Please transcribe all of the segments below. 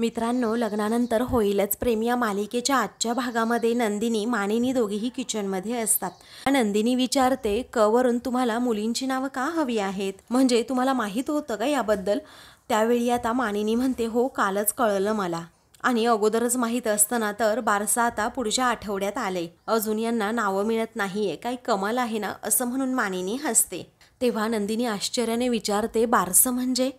मित्रांनो, लग्नानंतर होईलच प्रेम या मालिकेच्या आजच्या भागामध्ये नंदिनी मानिनी दोघेही किचनमध्ये असतात. नंदिनी विचारते, वरून तुम्हाला मुलींची नावं का हवी आहेत, म्हणजे तुम्हाला माहीत होतं का याबद्दल? त्यावेळी आता मानिनी म्हणते, हो कालच कळलं मला, आणि अगोदरच माहीत असताना तर बारसा आता पुढच्या आठवड्यात आले, अजून यांना नावं मिळत नाहीये, काही कमाल आहे ना, असं म्हणून मानिनी हसते. तेव्हा नंदिनी आश्चर्याने विचारते, बारसं म्हणजे?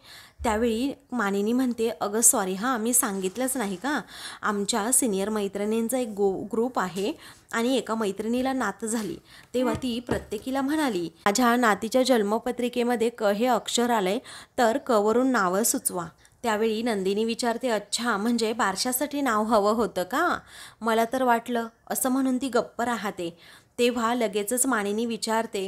त्यावेळी मानिनी म्हणते, अगं सॉरी हां, मी सांगितलंच नाही का, आमच्या सिनियर मैत्रिणींचा एक ग्रुप आहे आणि एका मैत्रिणीला नात झाली, तेव्हा ती प्रत्येकीला म्हणाली, माझ्या नातीच्या जन्मपत्रिकेमध्ये हे अक्षर आलंय, तर वरून नावं सुचवा. त्यावेळी नंदिनी विचारते, अच्छा म्हणजे बारशासाठी नाव हवं होतं का, मला तर वाटलं, असं म्हणून ती गप्प राहते. तेव्हा लगेचच मानिनी विचारते,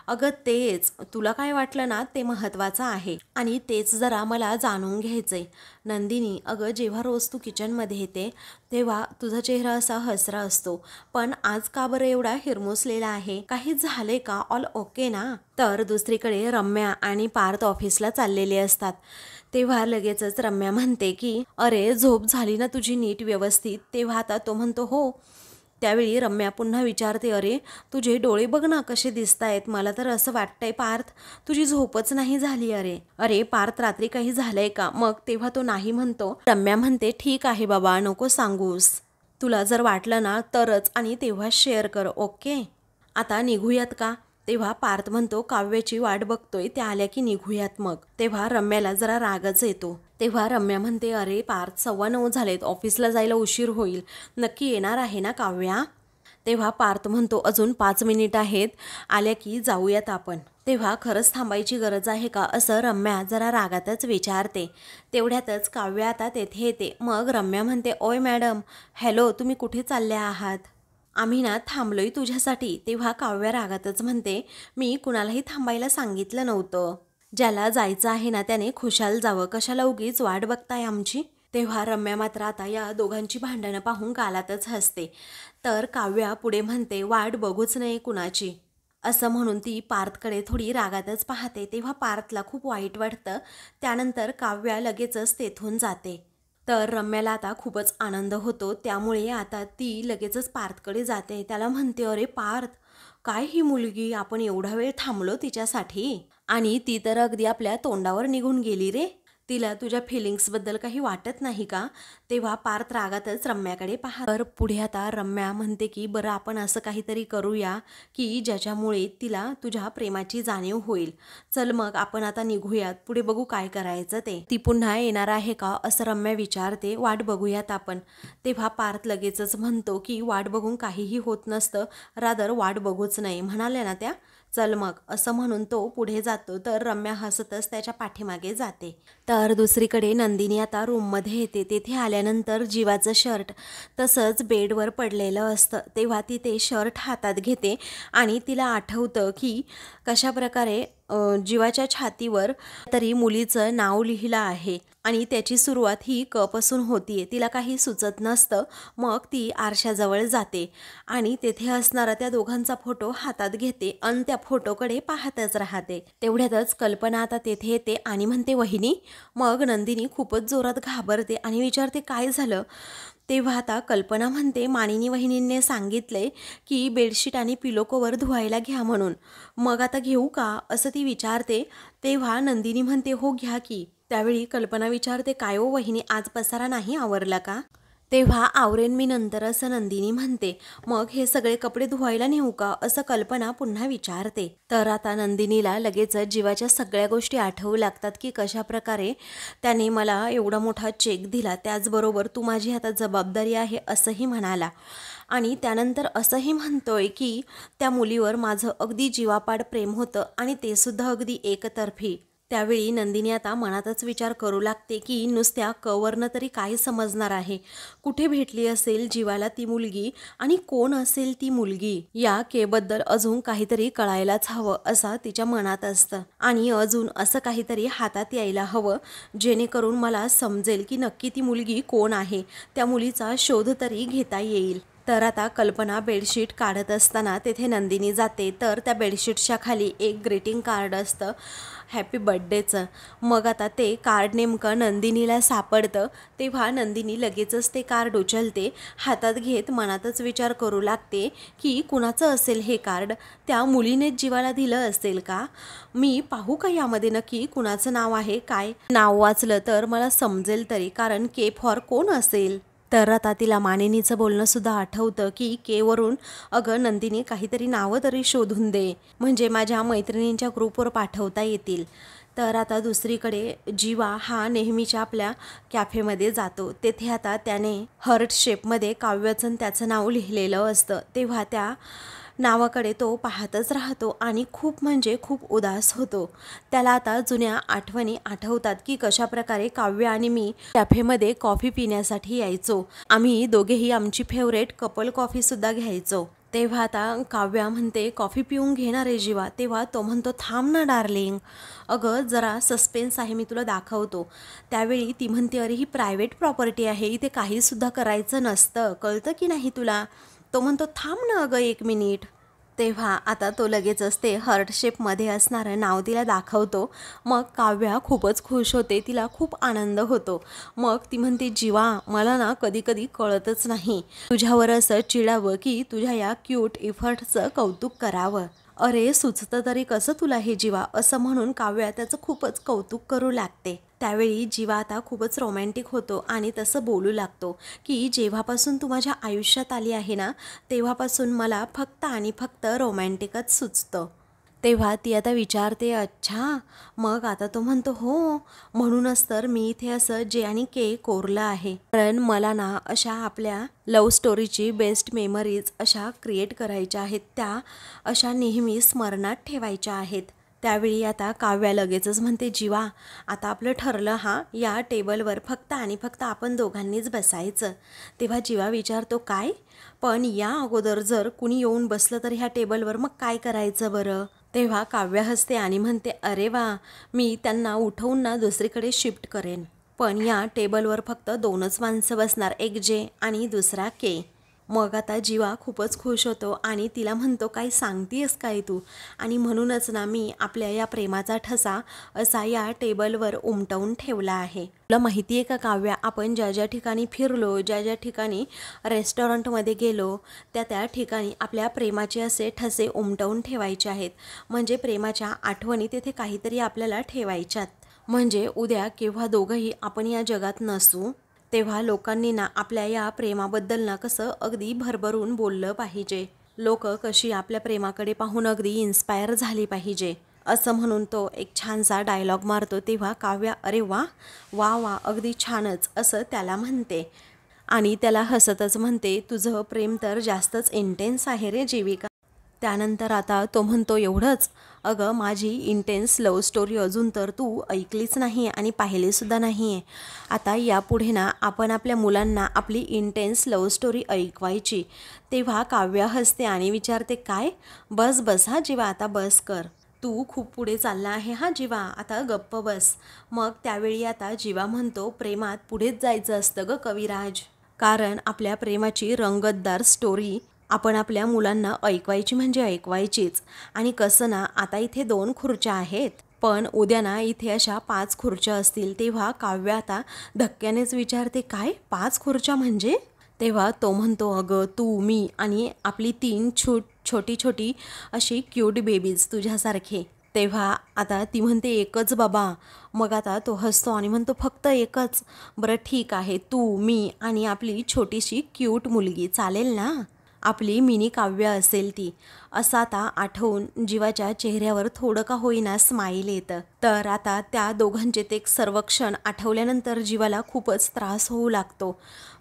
अगं तेच, तुला काय वाटलं ना ते महत्त्वाचं आहे, आणि तेच जरा मला जाणून घ्यायचंय. नंदिनी, अगं जेव्हा रोज तू किचनमध्ये येते तेव्हा तुझा चेहरा असा हसरा असतो, पण आज का बरं एवढा हिरमुसलेला आहे, काही झाले का, ऑल ओके ना? तर दुसरीकडे रम्या आणि पार्थ ऑफिसला चाललेले असतात. तेव्हा लगेचच रम्या म्हणते की, अरे झोप झाली ना तुझी नीट व्यवस्थित? तेव्हा आता तो म्हणतो, हो. त्यावेळी रम्या पुन्हा विचारते, अरे तुझे डोळे बघ ना कसे दिसतायत, मला तर असं वाटतंय पार्थ तुझी झोपच नाही झाली. अरे अरे पार्थ, रात्री काही झालंय का? मग तेव्हा तो नाही म्हणतो. रम्या म्हणते, ठीक आहे बाबा, नको सांगूस, तुला जर वाटलं ना तरच, आणि तेव्हा शेअर कर, ओके? आता निघूयात का? तेव्हा पार्थ म्हणतो, काव्याची वाट बघतोय, त्या आल्या की निघूयात मग. तेव्हा रम्याला जरा रागच येतो. तेव्हा रम्या म्हणते, अरे पार्थ 9:15 झालेत, ऑफिसला जायला उशीर होईल, नक्की येणार आहे ना काव्या? तेव्हा पार्थ म्हणतो, अजून 5 मिनिट आहेत, आल्या की जाऊयात आपण. तेव्हा खरंच थांबायची गरज आहे का, असं रम्या जरा रागातच विचारते. तेवढ्यातच काव्या आता तेथे येते. मग रम्या म्हणते, ओय मॅडम, हॅलो, तुम्ही कुठे चालल्या आहात? आम्ही ना थांबलोय तुझ्यासाठी. तेव्हा काव्या रागातच म्हणते, मी कुणालाही थांबायला सांगितलं नव्हतं, ज्याला जायचं आहे ना त्याने खुशाल जावं, कशाला उगीच वाट बघताय आमची? तेव्हा रम्या मात्र आता या दोघांची भांडणं पाहून गालातच हसते. तर काव्या पुढे म्हणते, वाट बघूच नाही कुणाची, असं म्हणून ती पार्थकडे थोडी रागातच पाहते. तेव्हा पार्थला खूप वाईट वाटतं. त्यानंतर काव्या लगेचच तेथून जाते. तर रम्याला आता खूपच आनंद होतो, त्यामुळे आता ती लगेचच पार्थकडे जाते. त्याला म्हणते, अरे पार्थ, काय ही मुलगी, आपण एवढा वेळ थांबलो तिच्यासाठी, आणि ती तर अगदी आपल्या तोंडावर निघून गेली रे, तिला तुझ्या फिलिंग्सबद्दल काही वाटत नाही का? तेव्हा पार्थ रागातच रम्याकडे पाहत. तर पुढे आता रम्या म्हणते की, बरं आपण असं काहीतरी करूया की ज्याच्यामुळे तिला तुझ्या प्रेमाची जाणीव होईल, चल मग आपण आता निघूयात, पुढे बघू काय करायचं ते. ती पुन्हा येणार आहे का, असं रम्या विचारते. वाट बघूयात आपण. तेव्हा पार्थ लगेचच म्हणतो की, वाट बघून काहीही होत नसतं, रादर वाट बघूच नाही म्हणाल्या ना त्या, चल मग, असं म्हणून तो पुढे जातो. तर रम्या हसतच त्याच्या पाठीमागे जाते. तर दुसरीकडे नंदिनी आता रूममध्ये येते. तेथे आल्यानंतर जीवाचं शर्ट तसंच बेडवर पडलेलं असतं. तेव्हा ती ते शर्ट हातात घेते आणि तिला आठवतं की कशाप्रकारे जीवाच्या छातीवर तरी मुलीचं नाव लिहिलं आहे, आणि त्याची सुरुवात ही क पासून होतीये. तिला काही सुचत नसतं. मग ती आरशाजवळ जाते आणि तेथे असणारा त्या दोघांचा फोटो हातात घेते आणि त्या फोटोकडे पाहतच राहते. तेवढ्यातच कल्पना आता तेथे येते आणि म्हणते, वहिनी. मग नंदिनी खूपच जोरात घाबरते आणि विचारते, काय झालं? तेव्हा आता कल्पना म्हणते, मानिनी वहिनींनी सांगितले की बेडशीट आणि पिलो कवर धुवायला घ्या म्हणून, मग आता घेऊ का, असं ती विचारते. तेव्हा नंदिनी म्हणते, हो घ्या की. त्यावेळी कल्पना विचारते, काय हो वहिनी, आज पसारा नाही आवरला का? तेव्हा आवरेन मी नंतर, असं नंदिनी म्हणते. मग हे सगळे कपडे धुवायला नेऊ का, असं कल्पना पुन्हा विचारते. तर आता नंदिनीला लगेचच जीवाच्या सगळ्या गोष्टी आठवू लागतात की कशा प्रकारे त्याने मला एवढा मोठा चेक दिला, त्याचबरोबर तू माझी आता जबाबदारी आहे असंही म्हणाला, आणि त्यानंतर असंही म्हणतोय की त्या मुलीवर माझं अगदी जीवापाड प्रेम होतं, आणि ते सुद्धा अगदी एकतर्फी. त्यावेळी नंदिनी आता मनातच विचार करू लागते की नुसत्या कवरनं तरी काय समजणार आहे, कुठे भेटली असेल जीवाला ती मुलगी, आणि कोण असेल ती मुलगी, या केबद्दल अजून काहीतरी कळायलाच हवं असा तिच्या मनात असतं, आणि अजून असं काहीतरी हातात यायला हवं जेणेकरून मला समजेल की नक्की ती मुलगी कोण आहे, त्या मुलीचा शोध तरी घेता येईल. तर आता कल्पना बेडशीट काढत असताना तेथे नंदिनी जाते, तर त्या बेडशीटच्या खाली एक ग्रीटिंग कार्ड असतं हॅपी बर्थडेचं. मग आता ते कार्ड नेमकं नंदिनीला सापडतं, तेव्हा नंदिनी लगेचच ते कार्ड उचलते, हातात घेत मनातच विचार करू लागते की कुणाचं असेल हे कार्ड, त्या मुलीनेच जीवाला दिलं असेल का? मी पाहू का यामध्ये नक्की कुणाचं नाव आहे, काय नाव वाचलं तर मला समजेल तरी, कारण के फॉर कोण असेल. तर आता तिला मानिनीचं बोलणं सुद्धा आठवतं की केवरून अगं नंदिनी काहीतरी नावं तरी शोधून दे, म्हणजे माझ्या मैत्रिणींच्या ग्रुपवर पाठवता येतील. तर आता दुसरीकडे जीवा हा नेहमीच्या आपल्या कॅफेमध्ये जातो, तेथे आता त्याने हर्ट शेपमध्ये काव्याचं त्याचं नाव लिहिलेलं असतं, तेव्हा त्या नावाकडे तो पाहतच राहतो आणि खूप म्हणजे खूप उदास होतो. त्याला आता जुन्या आठवणी आठवतात की कशाप्रकारे काव्य आणि मी कॅफेमध्ये कॉफी पिण्यासाठी यायचो, आम्ही दोघेही आमची फेवरेट कपल कॉफीसुद्धा घ्यायचो. तेव्हा आता काव्या म्हणते कॉफी पिऊन घेणार आहे जीवा, तेव्हा तो म्हणतो थांब ना डार्लिंग, अगं जरा सस्पेन्स आहे, मी तुला दाखवतो. त्यावेळी ती म्हणते अरे ही प्रायव्हेट प्रॉपर्टी आहे, इथे काहीसुद्धा करायचं नसतं, कळतं की नाही तुला? तो म्हणतो थांब ना अगं 1 मिनिट. तेव्हा आता तो लगेचच ते हर्ट शेपमध्ये असणारं नाव तिला दाखवतो. मग काव्या खूपच खुश होते, तिला खूप आनंद होतो. मग ती म्हणते जीवा मला ना कधी कधी कळतच नाही तुझ्यावर असं चिडावं की तुझ्या या क्यूट इफर्टचं कौतुक करावं. अरे सुचतं तरी कसं तुला हे जीवा, असं म्हणून काव्या त्याचं खूपच कौतुक करू लागते. त्यावेळी जीवा आता खूपच रोमॅन्टिक होतो आणि तसं बोलू लागतो की जेव्हापासून तू माझ्या आयुष्यात आली आहे ना, तेव्हापासून मला फक्त आणि फक्त रोमॅन्टिकच सुचतं. तेव्हा ती आता विचारते अच्छा, मग आता तो म्हणतो हो, म्हणूनच तर मी इथे असं जे आणि के कोरलं आहे, कारण मला ना अशा आपल्या लव्ह स्टोरीची बेस्ट मेमरीज अशा क्रिएट करायच्या आहेत, त्या अशा नेहमी स्मरणात ठेवायच्या आहेत. त्यावेळी आता काव्या लगेचच म्हणते जीवा आता आपलं ठरलं हां, या टेबलवर फक्त आणि फक्त आपण दोघांनीच बसायचं. तेव्हा जीवा विचारतो काय, पण या अगोदर जर कुणी येऊन बसलं तर ह्या टेबलवर मग काय करायचं बरं? तेव्हा काव्या हसते आणि म्हणते अरे वा, मी त्यांना उठवून ना दुसरीकडे शिफ्ट करेन, पण या टेबलवर फक्त 2च माणसं बसणार, एक जे आणि दुसरा के. मग आता जीवा खूपच खुश होतो आणि तिला म्हणतो काय सांगतेस काय तू, आणि म्हणूनच ना मी आपल्या या प्रेमाचा ठसा असा या टेबलवर उमटवून ठेवला आहे. तुला माहिती आहे का काव्या, आपण ज्या ज्या ठिकाणी फिरलो, ज्या ज्या ठिकाणी रेस्टॉरंटमध्ये गेलो, त्या त्या ठिकाणी आपल्या प्रेमाचे असे ठसे उमटवून ठेवायचे आहेत, म्हणजे प्रेमाच्या आठवणी तेथे काहीतरी आपल्याला ठेवायच्यात, म्हणजे उद्या केव्हा दोघंही आपण या जगात नसू तेव्हा लोकांनी ना आपल्या या प्रेमाबद्दल ना कसं अगदी भरभरून बोललं पाहिजे, लोक कशी आपल्या प्रेमाकडे पाहून अगदी इन्स्पायर झाली पाहिजे, असं म्हणून तो एक छानसा डायलॉग मारतो. तेव्हा काव्या अरे वा वा वा अगदी छानच असं त्याला म्हणते आणि त्याला हसतच म्हणते तुझं प्रेम तर जास्तच इंटेन्स आहे रे जीविका. त्यानंतर आता तो म्हणतो एवढंच, अगं माझी इंटेन्स लव्ह स्टोरी अजून तर तू ऐकलीच नाही आणि पाहिलीसुद्धा नाही आहे. आता यापुढे ना आपण आपल्या मुलांना आपली इंटेन्स लव्ह स्टोरी ऐकवायची. तेव्हा काव्या हसते आणि विचारते काय, बस बस हा जीवा, आता बस कर, तू खूप पुढे चालला आहे हा जीवा, आता गप्प बस. मग त्यावेळी आता जीवा म्हणतो प्रेमात पुढेच जायचं असतं ग कविराज, कारण आपल्या प्रेमाची रंगतदार स्टोरी आपण आपल्या मुलांना ऐकवायची म्हणजे ऐकवायचीच. आणि कसं ना आता इथे 2 खुर्च्या आहेत, पण उद्या ना इथे अशा 5 खुर्च्या असतील. तेव्हा काव्या आता धक्क्यानेच विचारते काय 5 खुर्च्या म्हणजे? तेव्हा तो म्हणतो अगं तू, मी आणि आपली 3 छोटी छोटी अशी क्यूट बेबीज तुझ्यासारखे. तेव्हा आता ती म्हणते एकच बाबा. मग आता तो हसतो आणि म्हणतो फक्त एकच? बरं ठीक आहे, तू, मी आणि आपली छोटीशी क्यूट मुलगी, चालेल ना? आपली मिनी काव्य असेल ती, असं आता आठवून जीवाच्या चेहऱ्यावर थोडं का होईना स्माईल येतं. तर आता त्या दोघांचे ते सर्व क्षण आठवल्यानंतर जीवाला खूपच त्रास होऊ लागतो.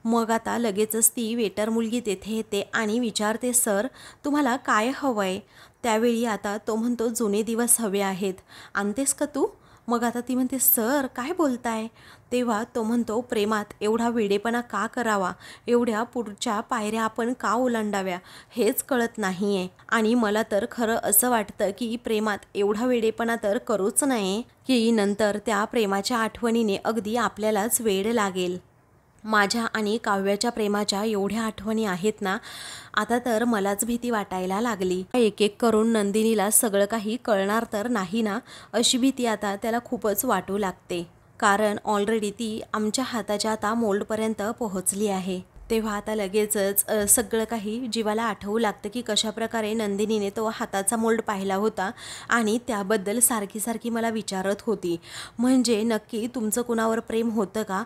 मग आता लगेचच ती वेटर मुलगी तेथे येते आणि विचारते सर तुम्हाला काय हवंय? त्यावेळी आता तो म्हणतो जुने दिवस हवे आहेत, आणतेस का तू? मग आता ती म्हणते सर काय बोलताय? तेव्हा तो म्हणतो प्रेमात एवढा वेडेपणा का करावा, एवढ्या पुढच्या पायऱ्या आपण का ओलांडाव्या हेच कळत नाही आहे. आणि मला तर खरं असं वाटतं की प्रेमात एवढा वेडेपणा तर करूच नये की नंतर त्या प्रेमाच्या आठवणीने अगदी आपल्यालाच वेड लागेल. माझ्या आणि काव्याच्या प्रेमाच्या एवढ्या आठवणी आहेत ना, आता तर मलाच भीती वाटायला लागली. एक एक करून नंदिनीला सगळं काही कळणार तर नाही ना, अशी भीती आता त्याला खूपच वाटू लागते. कारण ऑलरेडी ती आमच्या हाताच्या आता मोल्डपर्यंत पोहोचली आहे. तेव्हा आता लगेचच सगळं काही जीवाला आठवू लागतं की कशाप्रकारे नंदिनीने तो हाताचा मोल्ड पाहिला होता आणि त्याबद्दल सारखी सारखी मला विचारत होती. म्हणजे नक्की तुमचं कुणावर प्रेम होतं का,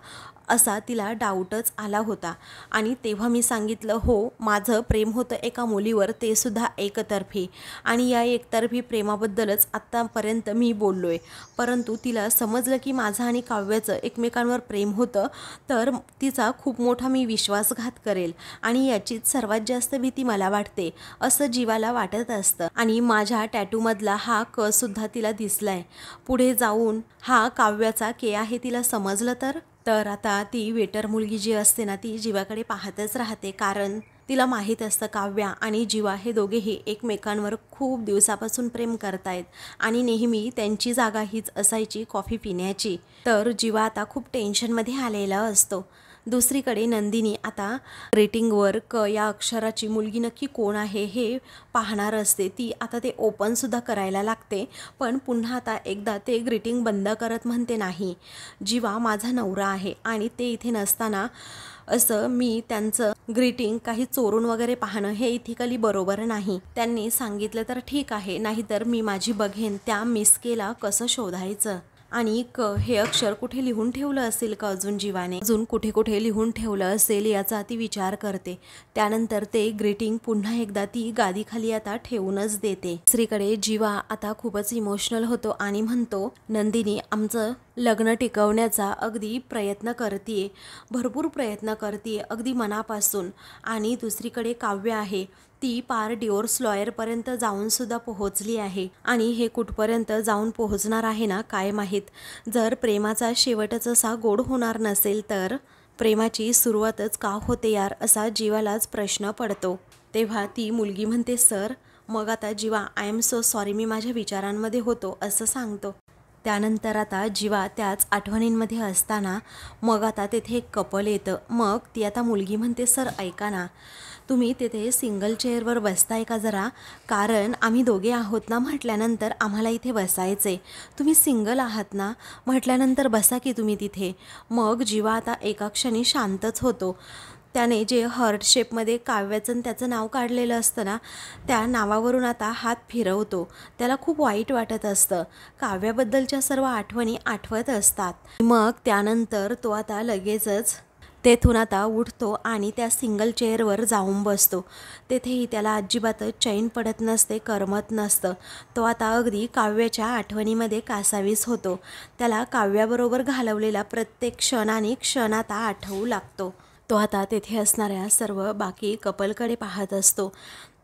असा तिला डाऊटच आला होता. आणि तेव्हा मी सांगितलं, हो माझं प्रेम होतं एका मुलीवर, ते सुद्धा एकतर्फी. आणि या एकतर्फी प्रेमाबद्दलच आत्तापर्यंत मी बोललो आहे. परंतु तिला समजलं की माझं आणि काव्याचं एकमेकांवर प्रेम होतं, तर तिचा खूप मोठा मी विश्वासघात करेल आणि याचीच सर्वात जास्त भीती मला वाटते, असं जीवाला वाटत असतं. आणि माझ्या टॅटूमधला हा क सुद्धा तिला दिसलाय. पुढे जाऊन हा काव्याचा के आहे तिला समजलं तर आता ती वेटर मुलगी जी असते ना, ती जीवाकडे पाहतच राहते. कारण तिला माहीत असतं काव्या आणि जीवा हे दोघेही एकमेकांवर खूप दिवसापासून प्रेम करतायत आणि नेहमी त्यांची जागा हीच असायची कॉफी पिण्याची. तर जीवा आता खूप टेन्शनमध्ये आलेला असतो. दुसरीकडे नंदिनी आता ग्रीटिंगवर क या अक्षराची मुलगी नक्की कोण आहे हे पाहणार असते. ती आता ते ओपनसुद्धा करायला लागते, पण पुन्हा आता एकदा ते ग्रीटिंग बंद करत म्हणते, नाही जीवा माझा नवरा आहे आणि ते इथे नसताना असं मी त्यांचं ग्रीटिंग काही चोरून वगैरे पाहणं हे इथिकली बरोबर नाही. त्यांनी सांगितलं तर ठीक आहे, नाहीतर मी माझी बघेन त्या मिसकेला कसं शोधायचं. आणि क हे अक्षर कुठे लिहून ठेवलं असेल का अजून जीवाने, अजून कुठे कुठे लिहून ठेवलं असेल याचा ती विचार करते. त्यानंतर ते ग्रीटिंग पुन्हा एकदा ती गादीखाली आता ठेवूनच देते. दुसरीकडे जीवा आता खूपच इमोशनल होतो आणि म्हणतो, नंदिनी आमचं लग्न टिकवण्याचा अगदी प्रयत्न करतीये, भरपूर प्रयत्न करतीये अगदी मनापासून. आणि दुसरीकडे काव्य आहे, ती पार डिवोर्स लॉयरपर्यंत जाऊनसुद्धा पोहोचली आहे. आणि हे कुठपर्यंत जाऊन पोहोचणार आहे ना काय माहीत. जर प्रेमाचा शेवटच असा गोड होणार नसेल तर प्रेमाची सुरुवातच का होते यार, असा जीवालाच प्रश्न पडतो. तेव्हा ती मुलगी म्हणते, सर मग आता जीवा आय एम सो सॉरी, मी माझ्या विचारांमध्ये होतो असं सांगतो. त्यानंतर आता जीवा त्याच आठवणींमध्ये असताना मग आता तेथे एक कपल येतं. मग ती आता मुलगी म्हणते, सर ऐका ना, तुम्ही तिथे सिंगल चेअरवर बसताय का जरा, कारण आम्ही दोघे आहोत ना म्हटल्यानंतर आम्हाला इथे बसायचे. तुम्ही सिंगल आहात ना म्हटल्यानंतर बसा की तुम्ही तिथे. मग जीवा आता एका क्षणी शांतच होतो. त्याने जे हार्ट शेपमध्ये काव्याचं त्याचं नाव काढलेलं असतं ना, त्या नावावरून आता हात फिरवतो. त्याला खूप वाईट वाटत असतं, काव्याबद्दलच्या सर्व आठवणी आठवत असतात. मग त्यानंतर तो आता लगेचच तेथून आता उठतो आणि त्या सिंगल चेअरवर जाऊन बसतो. तेथेही त्याला अजिबातच चैन पडत नसते, करमत नसतं. तो आता अगदी काव्याच्या आठवणीमध्ये कासावीस होतो. त्याला काव्याबरोबर घालवलेला प्रत्येक क्षण आणि क्षण आता आठवू लागतो. तो आता तेथे असणाऱ्या सर्व बाकी कपलकडे पाहत असतो.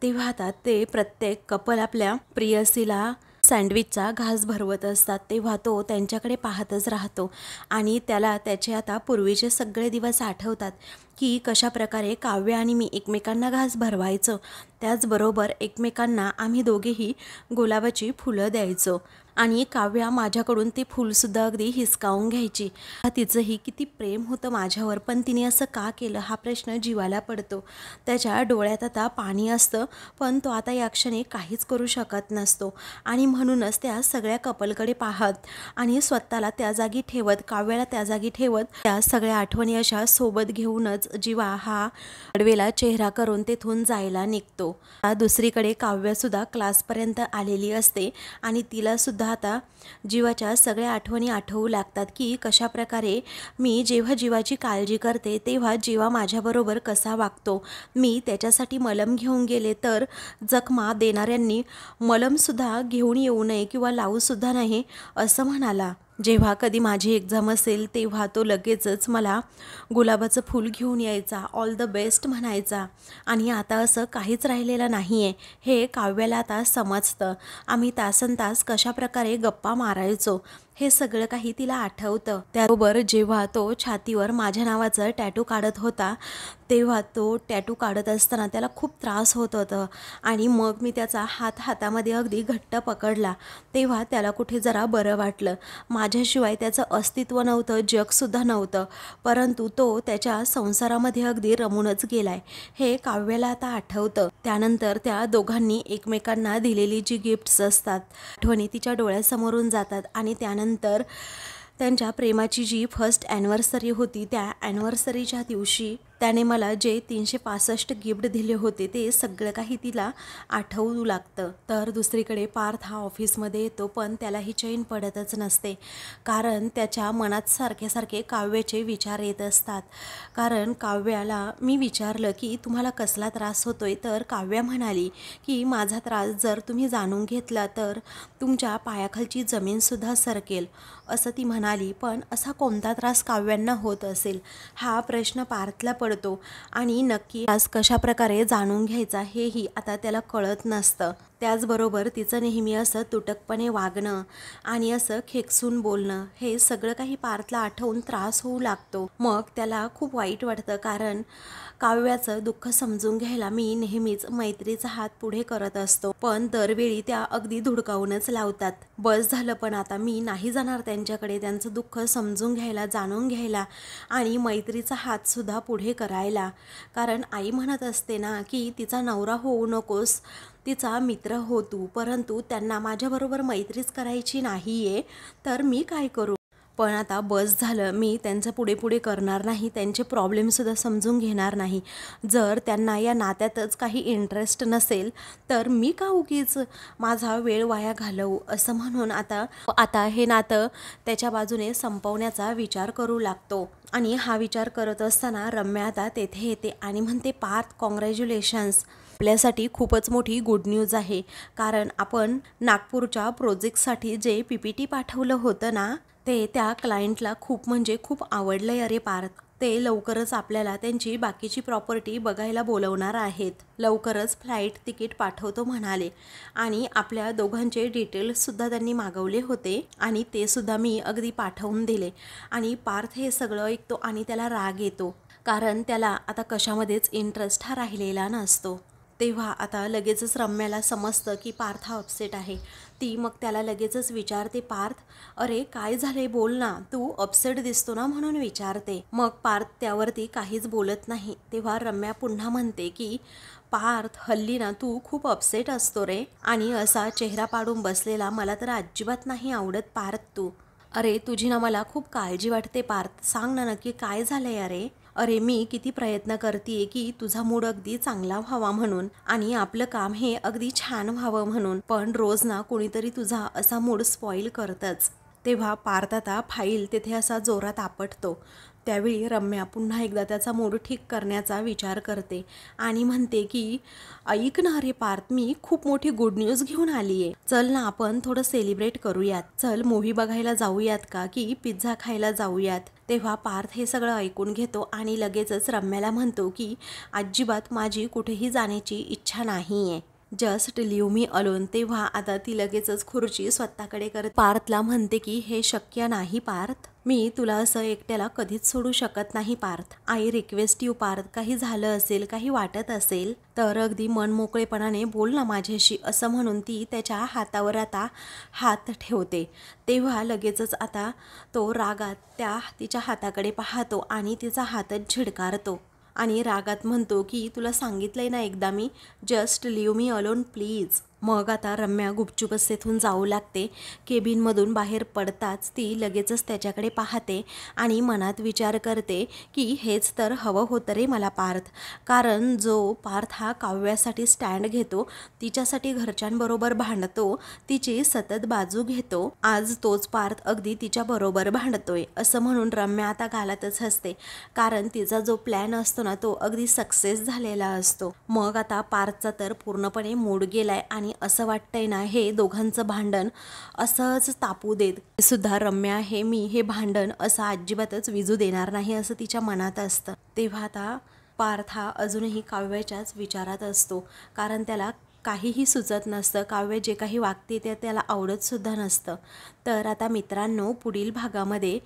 तेव्हा आता ते प्रत्येक कपल आपल्या प्रियसीला सँडविचचा घास भरवत असतात. तेव्हा तो त्यांच्याकडे पाहतच राहतो आणि त्याला त्याचे आता पूर्वीचे सगळे दिवस आठवतात की कशा प्रकारे काव्य आणि मी एकमेकांना घास भरवायचो. त्याचबरोबर एकमेकांना आम्ही दोघेही गुलाबाची फुलं द्यायचो आणि काव्या माझ्याकडून ते फूलसुद्धा अगदी हिसकावून घ्यायची. तिचंही किती प्रेम होतं माझ्यावर, पण तिने असं का केलं हा प्रश्न जीवाला पडतो. त्याच्या डोळ्यात आता पाणी असतं, पण तो आता या क्षणी काहीच करू शकत नसतो. आणि म्हणूनच त्या सगळ्या कपलकडे पाहत आणि स्वतःला त्या जागी ठेवत, काव्याला त्या जागी ठेवत, त्या सगळ्या आठवणी अशा सोबत घेऊनच जीवा हा अडवेला चेहरा करून तेथून जायला निघतो. दुसरीकडे काव्यसुद्धा क्लासपर्यंत आलेली असते आणि तिला सुद्धा आता जीवाच्या सगळ्या आठवणी आठवू लागतात की कशा प्रकारे मी जेव्हा जीवाची काळजी करते तेव्हा जीवा माझ्याबरोबर कसा वागतो. मी त्याच्यासाठी मलम घेऊन गेले तर जखमा देणाऱ्यांनी मलमसुद्धा घेऊन येऊ नये किंवा लावूसुद्धा नाही असं म्हणाला. जेव्हा कधी माझी एक्झाम असेल तेव्हा तो लगेचच मला गुलाबाचं फूल घेऊन यायचा, ऑल द बेस्ट म्हणायचा. आणि आता असं काहीच राहिलेलं नाही आहे हे काव्याला आता समजतं. आम्ही तासनतास कशा प्रकारे गप्पा मारायचो हे सगळं काही तिला आठवतं. त्याबरोबर जेव्हा तो छातीवर माझ्या नावाचं टॅटू काढत होता तेव्हा तो टॅटू काढत असताना त्याला खूप त्रास होत होतं आणि मग मी त्याचा हातामध्ये अगदी घट्ट पकडला तेव्हा त्याला कुठे जरा बरं वाटलं. माझ्याशिवाय त्याचं अस्तित्व नव्हतं, जगसुद्धा नव्हतं, परंतु तो त्याच्या संसारामध्ये अगदी रमूनच गेलाय हे काव्याला आता आठवतं. त्यानंतर त्या दोघांनी एकमेकांना दिलेली जी गिफ्ट्स असतात आठवणी तिच्या डोळ्यासमोरून जातात आणि त्यानंतर त्यांच्या प्रेमाची जी फर्स्ट ॲनिव्हर्सरी होती त्या ॲनिव्हर्सरीच्या दिवशी त्याने मला जे 365 गिफ्ट दिले होते ते सगळं काही तिला आठवू लागतं. तर दुसरीकडे पार्थ हा ऑफिसमध्ये येतो पण त्यालाही चैन पडतच नसते कारण त्याच्या मनात सारखे सारखे काव्याचे विचार येत असतात. कारण काव्याला मी विचारलं की तुम्हाला कसला त्रास होतोय तर काव्या म्हणाली की माझा त्रास जर तुम्ही जाणून घेतला तर तुमच्या पायाखालची जमीनसुद्धा सरकेल असं ती म्हणाली. पण असा कोणता त्रास काव्यांना होत असेल हा प्रश्न पार्थला पडतो आणि नक्की त्रास कशा प्रकारे जाणून घ्यायचा हेही आता त्याला कळत नसतं. त्याचबरोबर तिचं नेहमी असं तुटकपणे वागणं आणि असं खेकसून बोलणं हे सगळं काही पार्थला आठवून त्रास होऊ लागतो. मग त्याला खूप वाईट वाटतं कारण काव्याचं दुःख समजून घ्यायला मी नेहमीच मैत्रीचा हात पुढे करत असतो पण दरवेळी त्या अगदी धुडकावूनच लावतात. बस झालं, पण आता मी नाही जाणार त्यांच्याकडे त्यांचं दुःख समजून घ्यायला, जाणून घ्यायला आणि मैत्रीचा हात सुद्धा पुढे करायला. कारण आई म्हणत असते ना की तिचा नवरा होऊ नकोस, तिचा मित्र हो तू, परंतु त्यांना माझ्याबरोबर मैत्रीच करायची नाही आहे तर मी काय करू. पण आता बस झालं, मी त्यांचं पुढे पुढे करणार नाही, त्यांचे प्रॉब्लेमसुद्धा समजून घेणार नाही. जर त्यांना या नात्यातच काही इंटरेस्ट नसेल तर मी का उगीच माझा वेळ वाया घालवू असं म्हणून आता हे नातं त्याच्या बाजूने संपवण्याचा विचार करू लागतो. आणि हा विचार करत असताना रम्या आता तेथे येते आणि म्हणते पार्थ कॉंग्रॅच्युलेशन्स, आपल्यासाठी खूपच मोठी गुड न्यूज आहे कारण आपण नागपूरच्या प्रोजेक्टसाठी जे PPT पाठवलं होतं ना ते त्या क्लायंटला खूप म्हणजे खूप आवडलंय. अरे पार्थ, ते लवकरच आपल्याला त्यांची बाकीची प्रॉपर्टी बघायला बोलवणार आहेत, लवकरच फ्लाईट तिकीट पाठवतो म्हणाले आणि आपल्या दोघांचे डिटेल्ससुद्धा त्यांनी मागवले होते आणि ते सुद्धा मी अगदी पाठवून दिले. आणि पार्थ हे सगळं ऐकतो आणि त्याला राग येतो कारण त्याला आता कशामध्येच इंटरेस्ट हा राहिलेला नसतो. तेव्हा आता लगेचच रम्याला समजतं की पार्थ हा अपसेट आहे. ती मग त्याला लगेचच विचारते, पार्थ अरे काय झाले बोल ना, तू अपसेट दिसतो ना म्हणून विचारते. मग पार्थ त्यावरती काहीच बोलत नाही. तेव्हा रम्या पुन्हा म्हणते की पार्थ हल्ली ना तू खूप अपसेट असतो रे आणि असा चेहरा पाडून बसलेला मला तर अजिबात नाही आवडत पार्थ तू. अरे तुझी ना मला खूप काळजी वाटते पार्थ, सांग ना नक्की काय झालंय. अरे मी किती प्रयत्न करते की तुझा मूड अगदी चांगला व्हावा म्हणून आणि आपलं काम हे अगदी छान व्हावं म्हणून, पण रोज ना कोणीतरी तुझा असा मूड स्पॉईल करतच. तेव्हा पार्थ आता फाईल तिथे असा जोरात आपटतो. त्यावेळी रम्या पुन्हा एकदा त्याचा मूड ठीक करण्याचा विचार करते आणि म्हणते की ऐक ना रे पार्थ, मी खूप मोठी गुड न्यूज घेऊन आली आहे, चल ना आपण थोडं सेलिब्रेट करूयात, चल मूव्ही बघायला जाऊयात का की पिझ्झा खायला जाऊयात. तेव्हा पार्थ हे सगळं ऐकून घेतो आणि लगेचच रम्याला म्हणतो की अजिबात माझी कुठेही जाण्याची इच्छा नाही आहे, जस्ट लिव्ह मी अलोन. तेव्हा आता ती लगेचच खुर्ची स्वतःकडे करत पार्थला म्हणते की हे शक्य नाही पार्थ, मी तुला असं एकट्याला कधीच सोडू शकत नाही Parth, I request you Parth, काही झालं असेल, काही वाटत असेल तर अगदी मनमोकळेपणाने बोल ना माझ्याशी असं म्हणून ती त्याच्या हातावर आता हात ठेवते. तेव्हा लगेचच आता तो रागात तिच्या हाताकडे पाहतो आणि तिचा हातच झिडकारतो आणि रागात म्हणतो की तुला सांगितलंय ना एकदा मी, just leave me alone please. मग आता रम्या गुपचूपच तेथून जाऊ लागते. केबिनमधून बाहेर पडताच ती लगेचच त्याच्याकडे पाहते आणि मनात विचार करते की हेच तर हवं होतं रे मला पार्थ. कारण जो पार्थ हा काव्यासाठी स्टँड घेतो, तिच्यासाठी घरच्यांबरोबर भांडतो, तिची सतत बाजू घेतो, आज तोच पार्थ अगदी तिच्याबरोबर भांडतोय असं म्हणून रम्या आता गालातच हसते कारण तिचा जो प्लॅन असतो ना तो अगदी सक्सेस झालेला असतो. मग आता पार्थचा तर पूर्णपणे मूड गेलाय आणि असं वाटतंय ना हे दोघांचं भांडण असंच तापू देत सुद्धा रम्या मी हे भांडण असं अजिबातच विजू देणार नाही असं तिच्या मनात असतं. तेव्हा आता पार्थ हा अजूनही काव्याच्याच विचारात असतो कारण त्याला काहीही सुचत नसतं, काव्य जे काही वागते ते त्याला आवडतसुद्धा नसतं. तर आता मित्रांनो, पुढील भागामध्ये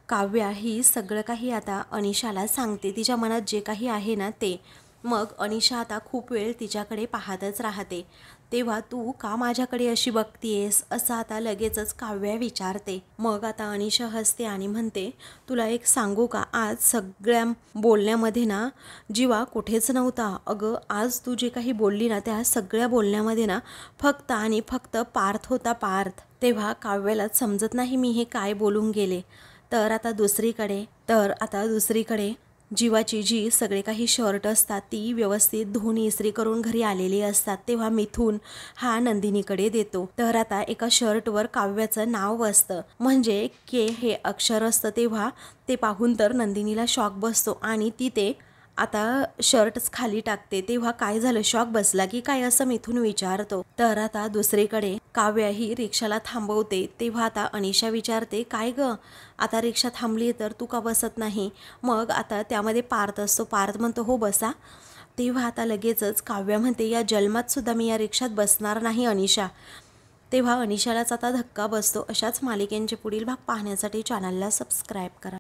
काव्या ही सगळं काही आता अनिशाला सांगते, तिच्या मनात जे काही आहे ना ते. मग अनिशा आता खूप वेळ तिच्याकडे पाहतच राहते. तेव्हा तू का माझ्याकडे अशी बघतीयेस असं आता लगेचच काव्या विचारते. मग आता अनिशा हसते आणि म्हणते, तुला एक सांगू का, आज सगळ्या बोलण्यामध्ये ना जीवा कुठेच नव्हता. अगं आज तू जे काही बोलली ना त्या सगळ्या बोलण्यामध्ये ना फक्त आणि फक्त पार्थ होता, पार्थ. तेव्हा काव्यालाच समजत नाही मी हे काय बोलून गेले. तर आता दुसरीकडे जीवाची जी सगळे काही शर्ट असतात ती व्यवस्थित धुवून इस्त्री करून घरी आलेली असतात. तेव्हा मिथून हा नंदिनीकडे देतो. तर आता एका शर्टवर काव्याचं नाव असतं, म्हणजे के हे अक्षर असतं. तेव्हा ते पाहून तर नंदिनीला शॉक बसतो आणि ती ते आता शर्टच खाली टाकते. तेव्हा काय झालं, शॉक बसला की काय असं मिथून विचारतो. तर आता दुसरीकडे काव्या ही रिक्षाला थांबवते. तेव्हा आता अनिशा विचारते, काय ग, आता रिक्षा थांबली तर तू का बसत नाही. मग आता त्यामध्ये पार्थ असतो. पार्थ म्हणतो, हो बसा. तेव्हा आता लगेचच काव्या म्हणते, या जन्मात सुद्धा मी या रिक्षात बसणार नाही अनिशा. तेव्हा अनिशालाच आता धक्का बसतो. अशाच मालिकेंचे पुढील भाग पाहण्यासाठी चॅनलला सबस्क्राईब करा.